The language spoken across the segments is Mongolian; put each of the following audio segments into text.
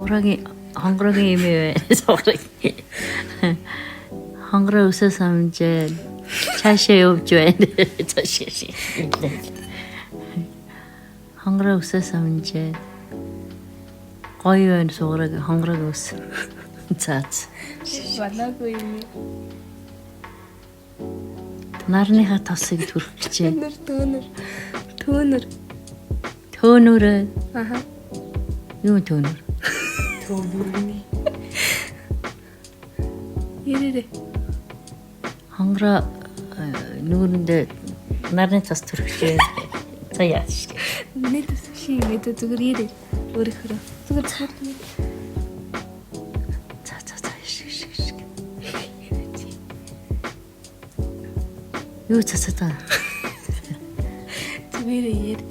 хонгорогийн имээ хонгороо өсөө самжээ цаашаа явж байна. хонгороо өсөө самжээ гоё байна суураг хонгороо өс. Цаац. Балаагүй юм. Нарныхаа тосыг төрөх гэж байна. Төөнөр. Аха. Юу төөнөр? Ярээ. Хонгороо нүүрэндээ нарны тос төрөх гэж байна. За яаш. Нэг төсөши мэдээ зүгээр ярээ. Өөрөөр зүгээр цаад. Юу цацаа. Зүгээр яар.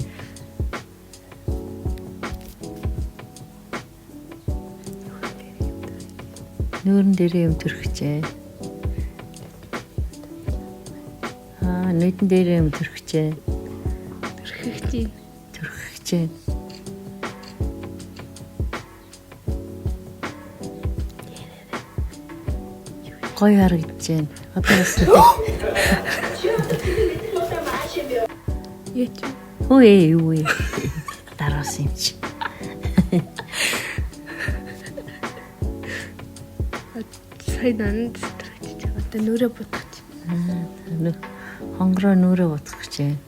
Нүүрэн дээрээ юм төрөхчээ. Нүдэн дээрээ юм төрөхчээ. Төрөхчээ. Гоё харагдаж байна. Одоос. Яч. Үй. Дараас юм чи. Сайдан стрэж одоо нүрэ бутгач. Хонгороо нүрэ бутгах гэж байна.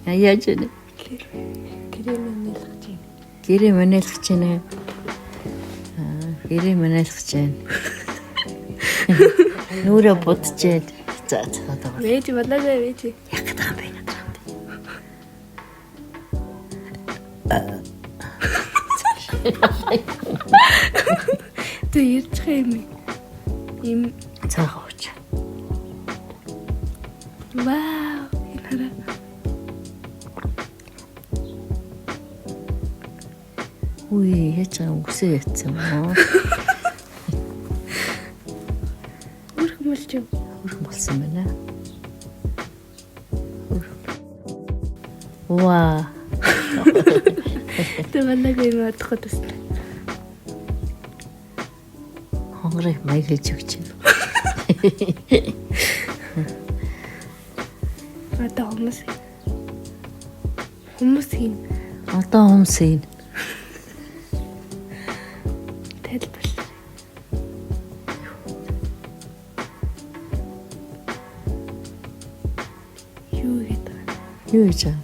Яаж вэ? Гэрээ манайлах гэж байна. Гэрээ манайлах гэж байна. Нүрэ будчээд за одоо. Вэж балаагаа вэж. Яг таа байна. Тэ ярьчих юм. Им цаагаач. Вау, энэ Үй, яаж үгсээ ятсан мó. Хөрх болсон байна. Ваа. Тэ балаагаа юм адахад байна. Хонгорыг маяг хийж өгч байна. Одоо хүмүүс хийн. Одоо хүмүүс хийн. Тайлбар. Юу гэдэг. Юу гэж аа?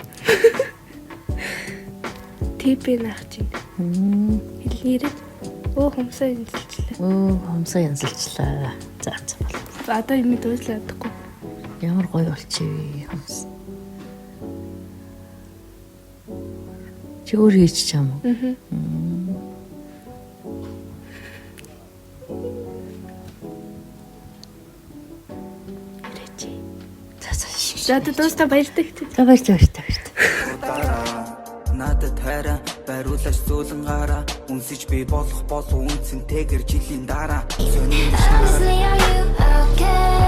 Тэпэн ах чинь. Хэлнээрээ хүмүүсээ янзлчлаа. Хүмүүсээ янзлчлаа. За бол. Одоо юм дууслаад чадахгүй. Ямар гоё болчихвээ хүмүүс. Чи өөр хийж чам уу? За дуустал баяртай. За баяртай. Надад хайраа бариулаач зөөлөн гараа үнсэж би болох болов үнцэнтэйгэр жилийн дараа Honestly, are you okay?